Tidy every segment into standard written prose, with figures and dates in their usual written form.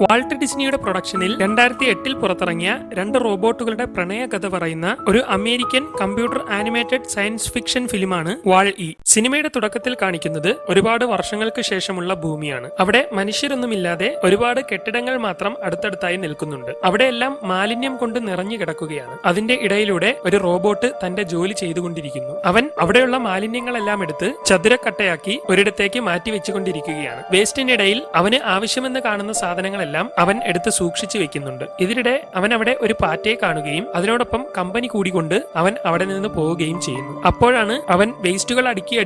Walt ഡിസ്നിയുടെ പ്രൊഡക്ഷനിൽ 2008 പുറത്തിറങ്ങിയ 2 റോബോട്ടുകളുടെ പ്രണയകഥ പറയുന്ന ഒരു American computer animated science fiction ഫിലിമാണ് വാൾ-ഇ. സിനിമയുടെ തുടക്കത്തിൽ കാണിക്കുന്നത് ഒരുപാട് വർഷങ്ങൾക്ക് ശേഷമുള്ള ഭൂമിയാണ്. അവിടെ മനുഷ്യരൊന്നുമില്ലാതെ ഒരുപാട് കെട്ടിടങ്ങൾ മാത്രം അടുത്തടുത്തായി നിൽക്കുന്നുണ്ട്. അവിടെയെല്ലാം മാലിന്യം കൊണ്ട് നിറഞ്ഞു കിടക്കുകയാണ്. അതിന്റെ ഇടയിലൂടെ ഒരു റോബോട്ട് തന്റെ ജോലി ചെയ്തുകൊണ്ടിരിക്കുന്നു. അവൻ അവിടെയുള്ള മാലിന്യങ്ങളെല്ലാം എടുത്ത് ചതുരക്കട്ടയാക്കി ഒരിടത്തേക്ക് മാറ്റി വെച്ചുകൊണ്ടിരിക്കുകയാണ്. വേസ്റ്റിനിടയിൽ അവന് ആവശ്യമെന്ന് കാണുന്ന സാധനങ്ങളെല്ലാം അവൻ എടുത്ത് സൂക്ഷിച്ചു വെക്കുന്നുണ്ട്. ഇതിനിടെ അവൻ അവിടെ ഒരു പാറ്റയെ കാണുകയും അതിനോടൊപ്പം കമ്പനി കൂടിക്കൊണ്ട് അവൻ അവിടെ നിന്ന് പോവുകയും ചെയ്യുന്നു. അപ്പോഴാണ് അവൻ വേസ്റ്റുകൾ അടുക്കി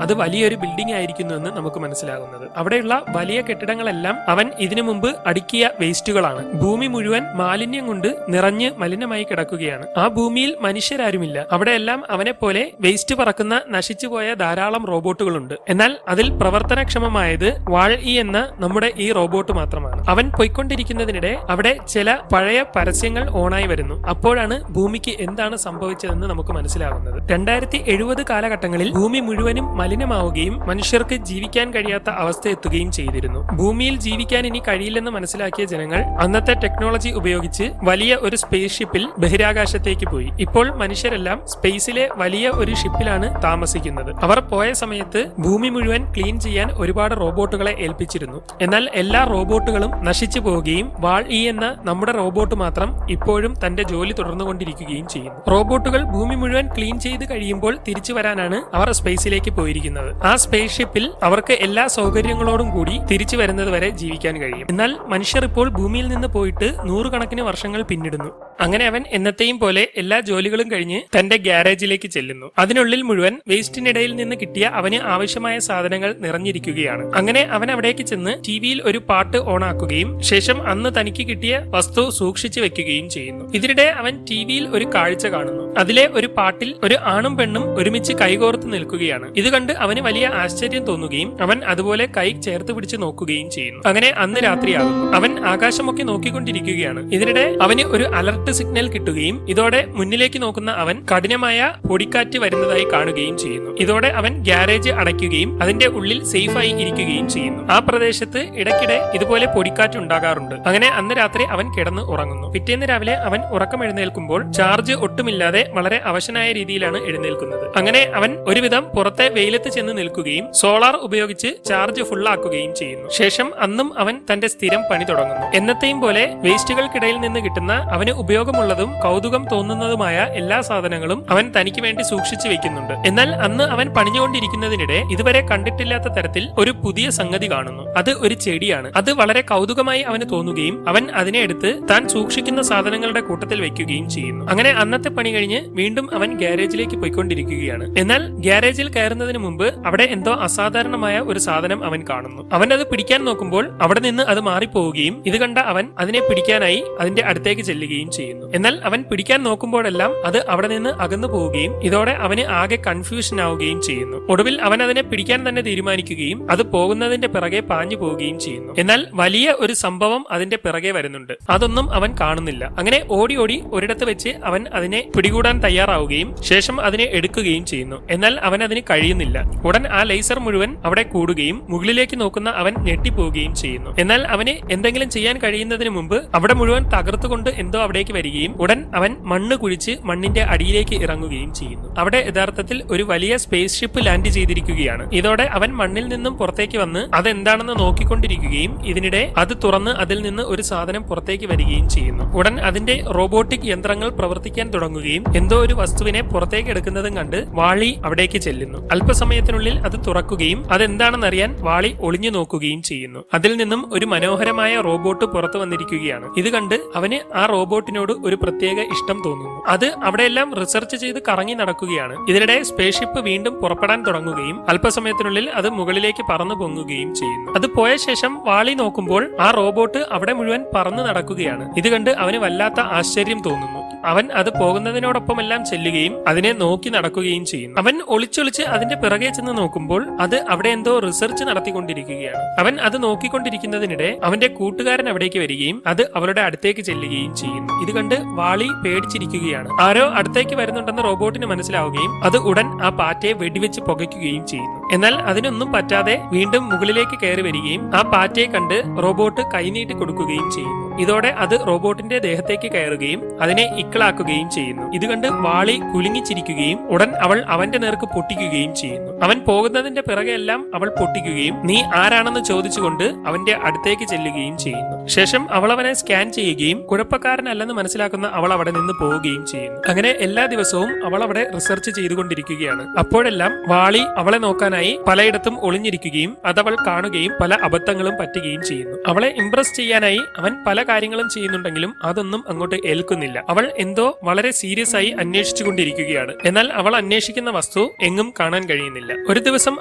അത് വലിയൊരു ബിൽഡിംഗ് ആയിരിക്കുന്നു എന്ന് നമുക്ക് മനസ്സിലാകുന്നത്. അവിടെയുള്ള വലിയ കെട്ടിടങ്ങളെല്ലാം അവൻ ഇതിനു മുമ്പ് അടുക്കിയ വേസ്റ്റുകളാണ്. ഭൂമി മുഴുവൻ മാലിന്യം കൊണ്ട് നിറഞ്ഞ് മലിനമായി കിടക്കുകയാണ്. ആ ഭൂമിയിൽ മനുഷ്യരാരുമില്ല. അവിടെയെല്ലാം അവനെ പോലെ വേസ്റ്റ് പറക്കുന്ന നശിച്ചുപോയ ധാരാളം റോബോട്ടുകളുണ്ട്. എന്നാൽ അതിൽ പ്രവർത്തനക്ഷമമായത് വാൾ-ഇ എന്ന നമ്മുടെ ഈ റോബോട്ട് മാത്രമാണ്. അവൻ പോയിക്കൊണ്ടിരിക്കുന്നതിനിടെ അവിടെ ചില പഴയ പരസ്യങ്ങൾ ഓണായി വരുന്നു. അപ്പോഴാണ് ഭൂമിക്ക് എന്താണ് സംഭവിച്ചതെന്ന് നമുക്ക് മനസ്സിലാകുന്നത്. 2070 കാലഘട്ടങ്ങളിൽ ഭൂമി മുഴുവനും മലിനമാവുകയും മനുഷ്യർക്ക് ജീവിക്കാൻ കഴിയാത്ത അവസ്ഥ എത്തുകയും ചെയ്തിരുന്നു. ഭൂമിയിൽ ജീവിക്കാൻ ഇനി കഴിയില്ലെന്ന് മനസ്സിലാക്കിയ ജനങ്ങൾ അന്നത്തെ ടെക്നോളജി ഉപയോഗിച്ച് വലിയ ഒരു സ്പേസ് ഷിപ്പിൽ ബഹിരാകാശത്തേക്ക് പോയി. ഇപ്പോൾ മനുഷ്യരെല്ലാം സ്പേസിലെ വലിയ ഒരു ഷിപ്പിലാണ് താമസിക്കുന്നത്. അവർ പോയ സമയത്ത് ഭൂമി മുഴുവൻ ക്ലീൻ ചെയ്യാൻ ഒരുപാട് റോബോട്ടുകളെ ഏൽപ്പിച്ചിരുന്നു. എന്നാൽ എല്ലാ റോബോട്ടുകളും നശിച്ചു പോവുകയും വാൾ-ഇ എന്ന നമ്മുടെ റോബോട്ട് മാത്രം ഇപ്പോഴും തന്റെ ജോലി തുടർന്നുകൊണ്ടിരിക്കുകയും ചെയ്യുന്നു. റോബോട്ടുകൾ ഭൂമി മുഴുവൻ ക്ലീൻ ചെയ്ത് കഴിയുമ്പോൾ തിരിച്ചു വരാനാണ് അവർ സ്പേസിലേക്ക് പോയിരിക്കുന്നത്. ആ സ്പേസ് ഷിപ്പിൽ അവർക്ക് എല്ലാ സൗകര്യങ്ങളോടും കൂടി തിരിച്ചു വരുന്നത് വരെ ജീവിക്കാൻ കഴിയും. എന്നാൽ മനുഷ്യർ ഇപ്പോൾ ഭൂമിയിൽ നിന്ന് പോയിട്ട് 100 കണക്കിന് വർഷങ്ങൾ പിന്നിടുന്നു. അങ്ങനെ അവൻ എന്നത്തെയും പോലെ എല്ലാ ജോലികളും കഴിഞ്ഞ് തന്റെ ഗ്യാരേജിലേക്ക് ചെല്ലുന്നു. അതിനുള്ളിൽ മുഴുവൻ വേസ്റ്റിനിടയിൽ നിന്ന് കിട്ടിയ അവന് ആവശ്യമായ സാധനങ്ങൾ നിറഞ്ഞിരിക്കുകയാണ്. അങ്ങനെ അവൻ അവിടേക്ക് ചെന്ന് ടിവിയിൽ ഒരു പാട്ട് ഓണാക്കുകയും ശേഷം അന്ന് തനിക്ക് കിട്ടിയ വസ്തു സൂക്ഷിച്ചു വെക്കുകയും ചെയ്യുന്നു. ഇതിനിടെ അവൻ ടിവിയിൽ ഒരു കാഴ്ച കാണുന്നു. അതിലെ ഒരു പാട്ടിൽ ഒരു ആണും പെണ്ണും ഒരുമിച്ച് കൈകോർത്ത് നിൽക്കുകയാണ്. ഇത് കണ്ട് അവന് വലിയ ആശ്ചര്യം തോന്നുകയും അവൻ അതുപോലെ കൈ ചേർത്ത് പിടിച്ച് നോക്കുകയും ചെയ്യുന്നു. അങ്ങനെ അന്ന് രാത്രിയാകുന്നു. അവൻ ആകാശമൊക്കെ നോക്കിക്കൊണ്ടിരിക്കുകയാണ്. ഇതിനിടെ അവന് ഒരു അലർട്ട് സിഗ്നൽ കിട്ടുകയും ഇതോടെ മുന്നിലേക്ക് നോക്കുന്ന അവൻ കഠിനമായ പൊടിക്കാറ്റ് വരുന്നതായി കാണുകയും ചെയ്യുന്നു. ഇതോടെ അവൻ ഗ്യാരേജ് അടയ്ക്കുകയും അതിന്റെ ഉള്ളിൽ സേഫായി ഇരിക്കുകയും ചെയ്യുന്നു. ആ പ്രദേശത്ത് ഇടയ്ക്കിടെ ഇതുപോലെ പൊടിക്കാറ്റ് ഉണ്ടാകാറുണ്ട്. അങ്ങനെ അന്ന് രാത്രി അവൻ കിടന്ന് ഉറങ്ങുന്നു. പിറ്റേന്ന് രാവിലെ അവൻ ഉറക്കം എഴുന്നേൽക്കുമ്പോൾ ചാർജ് ഒട്ടുമില്ലാതെ വളരെ അവശനായ രീതിയിലാണ് എഴുന്നേൽക്കുന്നത്. അങ്ങനെ അവൻ ഒരുവിധം പുറത്തെ വെയിലത്ത് ചെന്ന് നിൽക്കുകയും സോളാർ ഉപയോഗിച്ച് ചാർജ് ഫുള്ളാക്കുകയും ചെയ്യുന്നു. ശേഷം അന്നും അവൻ തന്റെ സ്ഥിരം പണി തുടങ്ങുന്നു. എന്നത്തെയും പോലെ വേസ്റ്റുകൾക്കിടയിൽ നിന്ന് കിട്ടുന്ന അവന് ഉപയോഗമുള്ളതും കൗതുകം തോന്നുന്നതുമായ എല്ലാ സാധനങ്ങളും അവൻ തനിക്ക് വേണ്ടി സൂക്ഷിച്ചു വെക്കുന്നുണ്ട്. എന്നാൽ അന്ന് അവൻ പണിഞ്ഞുകൊണ്ടിരിക്കുന്നതിനിടെ ഇതുവരെ കണ്ടിട്ടില്ലാത്ത തരത്തിൽ ഒരു പുതിയ സംഗതി കാണുന്നു. അത് ഒരു ചെടിയാണ്. അത് വളരെ കൗതുകമായി അവന് തോന്നുകയും അവൻ അതിനെ എടുത്ത് താൻ സൂക്ഷിക്കുന്ന സാധനങ്ങളുടെ കൂട്ടത്തിൽ വെക്കുകയും ചെയ്യുന്നു. അങ്ങനെ അന്നത്തെ പണി കഴിഞ്ഞ് വീണ്ടും അവൻ ഗ്യാരേജിലേക്ക് പോയിക്കൊണ്ടിരിക്കുകയാണ്. എന്നാൽ ഗ്യാരേജിൽ കയറുന്നതിന് മുമ്പ് അവിടെ എന്തോ അസാധാരണമായ ഒരു സാധനം അവൻ കാണുന്നു. അവൻ അത് പിടിക്കാൻ നോക്കുമ്പോൾ അവിടെ നിന്ന് അത് മാറിപ്പോവുകയും ഇത് കണ്ട അവൻ അതിനെ പിടിക്കാനായി അതിന്റെ അടുത്തേക്ക് ചെല്ലുകയും ചെയ്യുന്നു. എന്നാൽ അവൻ പിടിക്കാൻ നോക്കുമ്പോഴെല്ലാം അത് അവിടെ നിന്ന് അകന്നു പോവുകയും ഇതോടെ അവന് ആകെ കൺഫ്യൂഷൻ ആവുകയും ചെയ്യുന്നു. ഒടുവിൽ അവൻ അതിനെ പിടിക്കാൻ തന്നെ തീരുമാനിക്കുകയും അത് പോകുന്നതിന്റെ പിറകെ പാഞ്ഞു പോവുകയും ചെയ്യുന്നു. എന്നാൽ വലിയ ഒരു സംഭവം അതിന്റെ പിറകെ വരുന്നുണ്ട്. അതൊന്നും അവൻ കാണുന്നില്ല. അങ്ങനെ ഓടി ഒരിടത്ത് വെച്ച് അവൻ അതിനെ പിടികൂടാൻ തയ്യാറാവുകയും ശേഷം അതിനെ എടുക്കുകയും ചെയ്യുന്നു. എന്നാൽ അവൻ അതിന് കഴിയുന്നില്ല. ഉടൻ ആ ലേസർ മുഴുവൻ അവിടെ കൂടുകയും മുകളിലേക്ക് നോക്കുന്ന അവൻ ഞെട്ടിപ്പോവുകയും ചെയ്യുന്നു. എന്നാൽ അവന് എന്തെങ്കിലും ചെയ്യാൻ കഴിയുന്നതിന് മുമ്പ് അവിടെ മുഴുവൻ തകർത്തുകൊണ്ട് എന്തോ അവിടേക്ക് വരികയും ഉടൻ അവൻ മണ്ണ് കുഴിച്ച് മണ്ണിന്റെ അടിയിലേക്ക് ഇറങ്ങുകയും ചെയ്യുന്നു. അവിടെ യഥാർത്ഥത്തിൽ ഒരു വലിയ സ്പേസ് ഷിപ്പ് ലാൻഡ് ചെയ്തിരിക്കുകയാണ്. ഇതോടെ അവൻ മണ്ണിൽ നിന്നും പുറത്തേക്ക് വന്ന് അതെന്താണെന്ന് നോക്കിക്കൊണ്ടിരിക്കുകയും ഇതിനിടെ അത് തുറന്ന് അതിൽ നിന്ന് ഒരു സാധനം പുറത്തേക്ക് വരികയും ചെയ്യുന്നു. ഉടൻ അതിന്റെ റോബോട്ടിക് യന്ത്രങ്ങൾ പ്രവർത്തിക്കാൻ തുടങ്ങുകയും എന്തോ ഒരു വസ്തുവിനെ പുറത്തേക്ക് എടുക്കുന്നതും കണ്ട് വാളി അവിടേക്ക് ചെല്ലുന്നു. അല്പസമയത്തിനുള്ളിൽ അത് തുറക്കുകയും അതെന്താണെന്നറിയാൻ വാളി ഒളിഞ്ഞു നോക്കുകയും ചെയ്യുന്നു. അതിൽ നിന്നും ഒരു മനോഹരമായ റോബോട്ട് പുറത്തു വന്നിരിക്കുകയാണ്. ഇത് കണ്ട് അവന് ആ റോബോട്ടിനോട് ഒരു പ്രത്യേക ഇഷ്ടം തോന്നുന്നു. അത് അവിടെയെല്ലാം റിസർച്ച് ചെയ്ത് കറങ്ങി നടക്കുകയാണ്. ഇതിനിടെ സ്പേസ് ഷിപ്പ് വീണ്ടും പുറപ്പെടാൻ തുടങ്ങുകയും അല്പസമയത്തിനുള്ളിൽ അത് മുകളിലേക്ക് പറന്നു പൊങ്ങുകയും ചെയ്യുന്നു. അത് പോയ ശേഷം വാളി നോക്കുമ്പോൾ ആ റോബോട്ട് അവിടെ മുഴുവൻ പറന്നു നടക്കുകയാണ്. ഇത് കണ്ട് അവന് വല്ലാത്ത ആശ്ചര്യം തോന്നുന്നു. അവൻ അത് പോകുന്നതിനോടൊപ്പമെല്ലാം ചെല്ലുകയും അതിനെ നോക്കി നടക്കുകയും ചെയ്യുന്നു. അവൻ ഒളിച്ചൊളിച്ച് അതിന്റെ പിറകെ ചെന്ന് നോക്കുമ്പോൾ അത് അവിടെ എന്തോ റിസർച്ച് നടത്തിക്കൊണ്ടിരിക്കുകയാണ്. അവൻ അത് നോക്കിക്കൊണ്ടിരിക്കുന്നതിനിടെ അവന്റെ കൂട്ടുകാരൻ അവിടേക്ക് വരികയും അത് അവരുടെ അടുത്തേക്ക് ചെല്ലുകയും ചെയ്യുന്നു. ഇത് കണ്ട് വാളി പേടിച്ചിരിക്കുകയാണ്. ആരോ അടുത്തേക്ക് വരുന്നുണ്ടെന്ന് റോബോട്ടിന് മനസ്സിലാവുകയും അത് ഉടൻ ആ പാറ്റയെ വെടിവെച്ച് പുകയ്ക്കുകയും ചെയ്യുന്നു. എന്നാൽ അതിനൊന്നും പറ്റാതെ വീണ്ടും മുകളിലേക്ക് കയറി വരികയും ആ പാറ്റയെ കണ്ട് റോബോട്ട് കൈനീട്ടി കൊടുക്കുകയും ചെയ്യുന്നു. ഇതോടെ അത് റോബോട്ടിന്റെ ദേഹത്തേക്ക് കയറുകയും അതിനെ ഇക്കിളാക്കുകയും ചെയ്യുന്നു. ഇത് കണ്ട് വാളി കുലുങ്ങിച്ചിരിക്കുകയും ഉടൻ അവൾ അവന്റെ നേർക്ക് പൊട്ടിക്കുകയും ചെയ്യുന്നു. അവൻ പോകുന്നതിന്റെ പിറകെയെല്ലാം അവൾ പൊട്ടിക്കുകയും നീ ആരാണെന്ന് ചോദിച്ചുകൊണ്ട് അവന്റെ അടുത്തേക്ക് ചെല്ലുകയും ചെയ്യുന്നു. ശേഷം അവൾ അവനെ സ്കാൻ ചെയ്യുകയും കുഴപ്പക്കാരനല്ലെന്ന് മനസ്സിലാക്കുന്ന അവൾ അവിടെ നിന്ന് പോവുകയും ചെയ്യുന്നു. അങ്ങനെ എല്ലാ ദിവസവും അവൾ അവിടെ റിസർച്ച് ചെയ്തുകൊണ്ടിരിക്കുകയാണ്. അപ്പോഴെല്ലാം വാളി അവളെ നോക്കാനായി പലയിടത്തും ഒളിഞ്ഞിരിക്കുകയും അതവൾ കാണുകയും പല അബദ്ധങ്ങളും പറ്റുകയും ചെയ്യുന്നു. അവളെ ഇംപ്രസ് ചെയ്യാനായി അവൻ പല കാര്യങ്ങളും ചെയ്യുന്നുണ്ടെങ്കിലും അതൊന്നും അങ്ങോട്ട് ഏൽക്കുന്നില്ല. അവൾ എന്തോ വളരെ സീരിയസ് ആയി അന്വേഷിച്ചുകൊണ്ടിരിക്കുകയാണ്. എന്നാൽ അവൾ അന്വേഷിക്കുന്ന വസ്തു എങ്ങും കാണാൻ കഴിയുന്നില്ല. ഒരു ദിവസം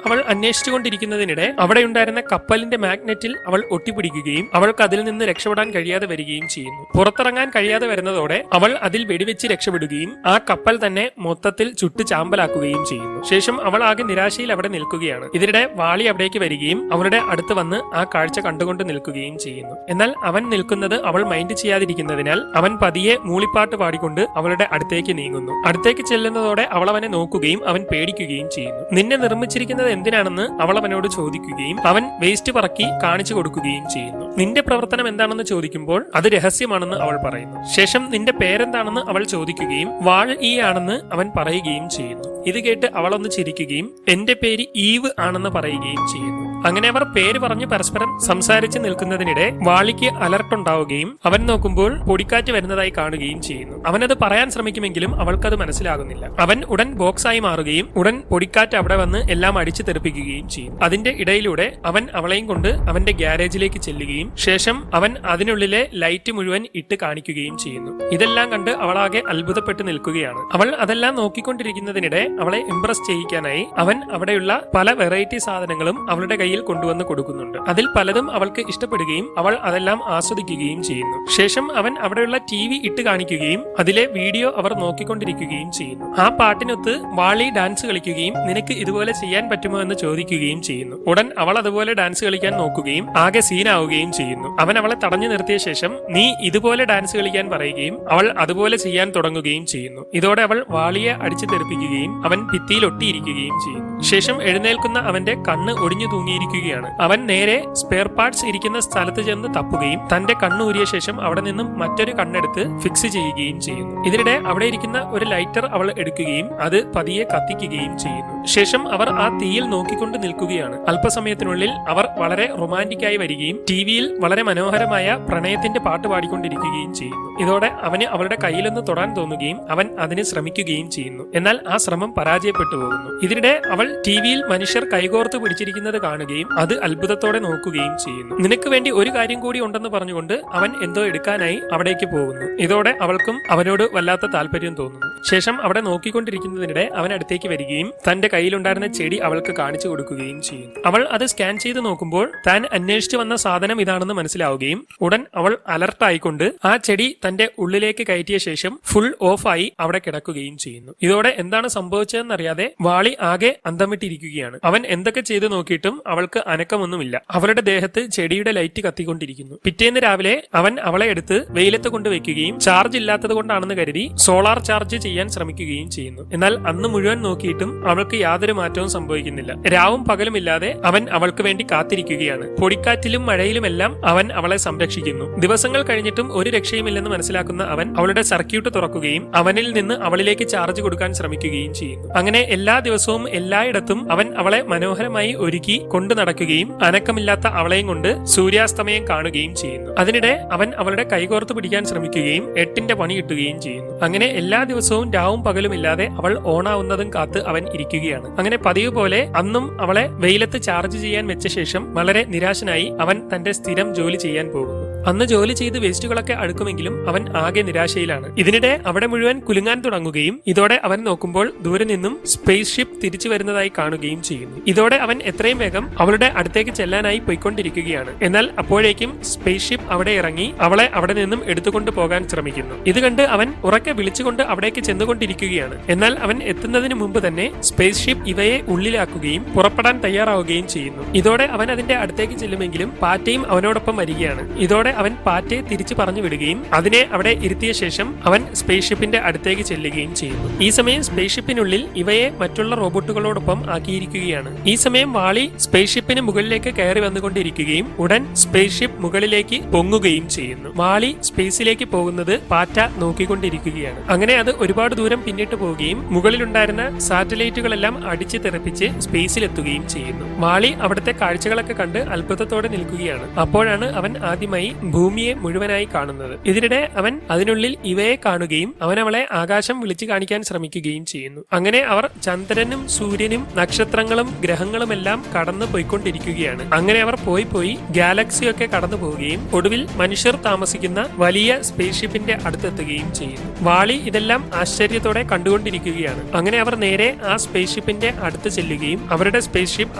അവൾ അന്വേഷിച്ചുകൊണ്ടിരിക്കുന്നതിനിടെ അവിടെ ഉണ്ടായിരുന്ന കപ്പലിന്റെ മാഗ്നറ്റിൽ അവൾ ഒട്ടിപ്പിടിക്കുകയും അവൾക്ക് അതിൽ നിന്ന് രക്ഷപ്പെടാൻ കഴിയാതെ വരികയും ചെയ്യുന്നു. പുറത്തിറങ്ങാൻ കഴിയാതെ വരുന്നതോടെ അവൾ അതിൽ വെടിവെച്ച് രക്ഷപ്പെടുകയും ആ കപ്പൽ തന്നെ മൊത്തത്തിൽ ചുട്ട് ചാമ്പലാക്കുകയും ചെയ്യുന്നു. ശേഷം അവൾ ആകെ നിരാശയിൽ അവിടെ നിൽക്കുകയാണ്. ഇതിനിടെ വാളി അവിടേക്ക് വരികയും അവളുടെ അടുത്ത് വന്ന് ആ കാഴ്ച കണ്ടുകൊണ്ട് നിൽക്കുകയും ചെയ്യുന്നു. എന്നാൽ അവൻ നിൽക്കുന്നത് അവൾ മൈൻഡ് ചെയ്യാതിരിക്കുന്നതിനാൽ അവൻ പതിയെ മൂളിപ്പാട്ട് പാടിക്കൊണ്ട് അവളുടെ അടുത്തേക്ക് നീങ്ങുന്നു. അടുത്തേക്ക് ചെല്ലുന്നതോടെ അവൾ അവനെ നോക്കുകയും അവൻ പേടിക്കുകയും ചെയ്യുന്നു. നിന്നെ നിർമ്മിച്ചിരിക്കുന്നത് എന്തിനാണെന്ന് അവൾ അവനോട് ചോദിക്കുകയും അവൻ വേസ്റ്റ് പറക്കി കാണിച്ചു കൊടുക്കുകയും ചെയ്യുന്നു. നിന്റെ പ്രവർത്തനം എന്താണെന്ന് ചോദിക്കുമ്പോൾ അത് രഹസ്യമാണെന്ന് അവൾ പറയുന്നു. ശേഷം നിന്റെ പേരെന്താണെന്ന് അവൾ ചോദിക്കുകയും വാൾ ഈ ആണെന്ന് അവൻ പറയുകയും ചെയ്യുന്നു. ഇത് കേട്ട് അവളൊന്ന് ചിരിക്കുകയും എന്റെ പേര് ഈവ് ആണെന്ന് പറയുകയും ചെയ്യുന്നു. അങ്ങനെ അവർ പേര് പറഞ്ഞ് പരസ്പരം സംസാരിച്ച് നിൽക്കുന്നതിനിടെ വാളിക്ക് അലർട്ടുണ്ടാവുകയും അവൻ നോക്കുമ്പോൾ പൊടിക്കാറ്റ് വരുന്നതായി കാണുകയും ചെയ്യുന്നു. അവനത് പറയാൻ ശ്രമിക്കുമെങ്കിലും അവൾക്കത് മനസ്സിലാകുന്നില്ല. അവൻ ഉടൻ ബോക്സായി മാറുകയും ഉടൻ പൊടിക്കാറ്റ് അവിടെ വന്ന് എല്ലാം അടിച്ചു തെറിപ്പിക്കുകയും ചെയ്യും. അതിന്റെ ഇടയിലൂടെ അവൻ അവളെയും കൊണ്ട് അവന്റെ ഗ്യാരേജിലേക്ക് ചെല്ലുകയും ശേഷം അവൻ അതിനുള്ളിലെ ലൈറ്റ് മുഴുവൻ ഇട്ട് കാണിക്കുകയും ചെയ്യുന്നു. ഇതെല്ലാം കണ്ട് അവളാകെ അത്ഭുതപ്പെട്ട് നിൽക്കുകയാണ്. അവൾ അതെല്ലാം നോക്കിക്കൊണ്ടിരിക്കുന്നതിനിടെ അവളെ ഇംപ്രസ് ചെയ്യിക്കാനായി അവൻ അവിടെയുള്ള പല വെറൈറ്റി സാധനങ്ങളും അവളുടെ കയ്യിൽ കൊണ്ടുവന്ന് കൊടുക്കുന്നുണ്ട്. അതിൽ പലതും അവൾക്ക് ഇഷ്ടപ്പെടുകയും അവൾ അതെല്ലാം ആസ്വദിക്കുകയും ചെയ്യുന്നു. ശേഷം അവൻ അവിടെയുള്ള TV ഇട്ട് കാണിക്കുകയും അതിലെ വീഡിയോ അവർ നോക്കിക്കൊണ്ടിരിക്കുകയും ചെയ്യുന്നു. ആ പാട്ടിനൊത്ത് വാളി ഡാൻസ് കളിക്കുകയും നിനക്ക് ഇതുപോലെ ചെയ്യാൻ പറ്റുമോ എന്ന് ചോദിക്കുകയും ചെയ്യുന്നു. ഉടൻ അവൾ അതുപോലെ ഡാൻസ് കളിക്കാൻ നോക്കുകയും ആകെ സീനാവുകയും ചെയ്യുന്നു. അവൻ അവളെ തടഞ്ഞു നിർത്തിയ ശേഷം നീ ഇതുപോലെ ഡാൻസ് കളിക്കാൻ പറയുകയും അവൾ അതുപോലെ ചെയ്യാൻ തുടങ്ങുകയും ചെയ്യുന്നു. ഇതോടെ അവൾ വാളിയെ അടിച്ചു തെറിപ്പിക്കുകയും അവൻ ഭിത്തിയിൽ ഒട്ടിയിരിക്കുകയും ചെയ്യുന്നു. ശേഷം എഴുന്നേൽക്കുന്ന അവന്റെ കണ്ണ് ഒടിഞ്ഞു തൂങ്ങിയിരിക്കുകയാണ്. അവൻ നേരെ സ്പെയർ പാർട്സ് ഇരിക്കുന്ന സ്ഥലത്ത് ചെന്ന് തപ്പുകയും തന്റെ കണ്ണ് ഊരിയ ശേഷം അവിടെ നിന്നും മറ്റൊരു കണ്ണെടുത്ത് ഫിക്സ് ചെയ്യുകയും ചെയ്യുന്നു. ഇതിനിടെ അവിടെ ഇരിക്കുന്ന ഒരു ലൈറ്റർ അവൾ എടുക്കുകയും അത് പതിയെ കത്തിക്കുകയും ചെയ്യുന്നു. ശേഷം അവർ ആ തീയിൽ നോക്കിക്കൊണ്ട് നിൽക്കുകയാണ്. അല്പസമയത്തിനുള്ളിൽ അവർ വളരെ റൊമാന്റിക് ആയി വരികയും ടിവിയിൽ വളരെ മനോഹരമായ പ്രണയത്തിന്റെ പാട്ട് പാടിക്കൊണ്ടിരിക്കുകയും ചെയ്യുന്നു. ഇതോടെ അവന് അവളുടെ കയ്യിലൊന്ന് തൊടാൻ തോന്നുകയും അവൻ അതിന് ശ്രമിക്കുകയും ചെയ്യുന്നു. എന്നാൽ ആ ശ്രമം പരാജയപ്പെട്ടു പോകുന്നു. ഇതിനിടെ അവൾ ടിവിയിൽ മനുഷ്യർ കൈകോർത്ത് പിടിച്ചിരിക്കുന്നത് കാണുകയും അത് അത്ഭുതത്തോടെ നോക്കുകയും ചെയ്യുന്നു. നിനക്ക് വേണ്ടി ഒരു കാര്യം കൂടി ഉണ്ടെന്ന് പറഞ്ഞുകൊണ്ട് അവൻ എന്തോ എടുക്കാനായി അവിടേക്ക് പോകുന്നു. ഇതോടെ അവൾക്കും അവനോട് വല്ലാത്ത താല്പര്യം തോന്നുന്നു. ശേഷം അവിടെ നോക്കിക്കൊണ്ടിരിക്കുന്നതിനിടെ അവൻ അടുത്തേക്ക് വരികയും തന്റെ കയ്യിലുണ്ടായിരുന്ന ചെടി അവൾക്ക് കാണിച്ചു കൊടുക്കുകയും ചെയ്യും. അവൾ അത് സ്കാൻ ചെയ്ത് നോക്കുമ്പോൾ താൻ അന്വേഷിച്ചു വന്ന സാധനം ഇതാണെന്ന് മനസ്സിലാവുകയും ഉടൻ അവൾ അലർട്ടായിക്കൊണ്ട് ആ ചെടി തന്റെ ഉള്ളിലേക്ക് കയറ്റിയ ശേഷം ഫുൾ ഓഫായി അവിടെ കിടക്കുകയും ചെയ്യുന്നു. ഇതോടെ എന്താണ് സംഭവിച്ചതെന്നറിയാതെ വാളി ആകെ അന്തം വിട്ടിരിക്കുകയാണ്. അവൻ എന്തൊക്കെ ചെയ്തു നോക്കിയിട്ടും അവൾക്ക് അനക്കമൊന്നുമില്ല. അവളുടെ ദേഹത്ത് ചെടിയുടെ ലൈറ്റ് കത്തിക്കൊണ്ടിരിക്കുന്നു. പിറ്റേന്ന് രാവിലെ അവൻ അവളെ എടുത്ത് വെയിലത്ത് കൊണ്ടുവയ്ക്കുകയും ചാർജ് ഇല്ലാത്തത് കൊണ്ടാണെന്ന് കരുതി സോളാർ ചാർജ് ചെയ്യാൻ ശ്രമിക്കുകയും ചെയ്യുന്നു. എന്നാൽ അന്ന് മുഴുവൻ നോക്കിയിട്ടും അവൾക്ക് യാതൊരു മാറ്റവും സംഭവിക്കുന്നില്ല. രാവും പകലുമില്ലാതെ അവൻ അവൾക്ക് വേണ്ടി കാത്തിരിക്കുകയാണ്. പൊടിക്കാറ്റിലും മഴയിലുമെല്ലാം അവൻ അവളെ സംരക്ഷിക്കുന്നു. ദിവസങ്ങൾ കഴിഞ്ഞിട്ടും ഒരു രക്ഷയുമില്ലെന്ന് മനസ്സിലാക്കുന്ന അവൻ അവളുടെ സർക്യൂട്ട് തുറക്കുകയും അവനിൽ നിന്ന് അവളിലേക്ക് ചാർജ് കൊടുക്കാൻ ശ്രമിക്കുകയും ചെയ്യുന്നു. അങ്ങനെ എല്ലാ ദിവസവും എല്ലായിടത്തും അവൻ അവളെ മനോഹരമായി ഒരുക്കി കൊണ്ടു നടക്കുകയും അനക്കമില്ലാത്ത അവളെയും കൊണ്ട് സൂര്യാസ്തമയം കാണുകയും ചെയ്യുന്നു. അതിനിടെ അവൻ അവളുടെ കൈകോർത്ത് പിടിക്കാൻ ശ്രമിക്കുകയും 8ന്റെ പണി കിട്ടുകയും ചെയ്യുന്നു. അങ്ങനെ എല്ലാ ദിവസവും രാവും പകലുമില്ലാതെ അവൾ ഓണാവുന്നതും കാത്ത് അവൻ ഇരിക്കുകയാണ്. അങ്ങനെ പതിവ് പോലെ അന്നും അവളെ വെയിലത്ത് ചാർജ് ചെയ്യാൻ വെച്ച ശേഷം വളരെ നിരാശനായി അവൻ തന്റെ സ്ഥിരം ജോലി ചെയ്യാൻ പോകുന്നു. അന്ന് ജോലി ചെയ്ത് വേസ്റ്റുകളൊക്കെ അടുക്കുമെങ്കിലും അവൻ ആകെ നിരാശയിലാണ്. ഇതിനിടെ അവിടെ മുഴുവൻ കുലുങ്ങാൻ തുടങ്ങുകയും ഇതോടെ അവൻ നോക്കുമ്പോൾ ദൂരെ നിന്നും സ്പേസ് ഷിപ്പ് തിരിച്ചു വരുന്നതായി കാണുകയും ചെയ്യുന്നു. ഇതോടെ അവൻ എത്രയും വേഗം അവളുടെ അടുത്തേക്ക് ചെല്ലാനായി പോയിക്കൊണ്ടിരിക്കുകയാണ്. എന്നാൽ അപ്പോഴേക്കും സ്പേസ് ഷിപ്പ് അവിടെ ഇറങ്ങി അവളെ അവിടെ നിന്നും എടുത്തുകൊണ്ട് പോകാൻ ശ്രമിക്കുന്നു. ഇത് കണ്ട് അവൻ ഉറക്കെ വിളിച്ചുകൊണ്ട് അവിടേക്ക് ചെന്നുകൊണ്ടിരിക്കുകയാണ്. എന്നാൽ അവൻ എത്തുന്നതിന് മുമ്പ് തന്നെ സ്പേസ് സ്പേസ് ഷിപ്പ് ഇവയെ ഉള്ളിലാക്കുകയും പുറപ്പെടാൻ തയ്യാറാവുകയും ചെയ്യുന്നു. ഇതോടെ അവൻ അതിന്റെ അടുത്തേക്ക് ചെല്ലുമെങ്കിലും പാറ്റയും അവനോടൊപ്പം വരികയാണ്. ഇതോടെ അവൻ പാറ്റയെ തിരിച്ചു പറഞ്ഞു വിടുകയും അതിനെ അവിടെ ഇരുത്തിയ ശേഷം അവൻ സ്പേസ് ഷിപ്പിന്റെ അടുത്തേക്ക് ചെല്ലുകയും ചെയ്യുന്നു. ഈ സമയം സ്പേസ് ഷിപ്പിനുള്ളിൽ ഇവയെ മറ്റുള്ള റോബോട്ടുകളോടൊപ്പം ആക്കിയിരിക്കുകയാണ്. ഈ സമയം വാളി സ്പേസ് ഷിപ്പിന് മുകളിലേക്ക് കയറി വന്നുകൊണ്ടിരിക്കുകയും ഉടൻ സ്പേസ് ഷിപ്പ് മുകളിലേക്ക് പൊങ്ങുകയും ചെയ്യുന്നു. വാളി സ്പേസിലേക്ക് പോകുന്നത് പാറ്റ നോക്കിക്കൊണ്ടിരിക്കുകയാണ്. അങ്ങനെ അത് ഒരുപാട് ദൂരം പിന്നിട്ട് പോവുകയും മുകളിലുണ്ടായിരുന്ന സാറ്റലൈറ്റുകളെല്ലാം അടിച്ചു തെറിപ്പിച്ച് സ്പേസിലെത്തുകയും ചെയ്യുന്നു. വാളി അവിടുത്തെ കാഴ്ചകളൊക്കെ കണ്ട് അത്ഭുതത്തോടെ നിൽക്കുകയാണ്. അപ്പോഴാണ് അവൻ ആദ്യമായി ഭൂമിയെ മുഴുവനായി കാണുന്നത്. ഇതിനിടെ അവൻ അതിനുള്ളിൽ ഇവയെ കാണുകയും അവൻ അവളെ ആകാശം വിളിച്ചു കാണിക്കാൻ ശ്രമിക്കുകയും ചെയ്യുന്നു. അങ്ങനെ അവർ ചന്ദ്രനും സൂര്യനും നക്ഷത്രങ്ങളും ഗ്രഹങ്ങളുമെല്ലാം കടന്നു പോയിക്കൊണ്ടിരിക്കുകയാണ്. അങ്ങനെ അവർ പോയി ഗാലക്സിയൊക്കെ കടന്നു പോവുകയും ഒടുവിൽ മനുഷ്യർ താമസിക്കുന്ന വലിയ സ്പേസ് ഷിപ്പിന്റെ അടുത്തെത്തുകയും ചെയ്യുന്നു. വാളി ഇതെല്ലാം ആശ്ചര്യത്തോടെ കണ്ടുകൊണ്ടിരിക്കുകയാണ്. അങ്ങനെ അവർ നേരെ ആ സ്പേസ് ഷിപ്പിന്റെ അടുത്ത് ചെല്ലുകയും അവരുടെ സ്പേസ് ഷിപ്പ്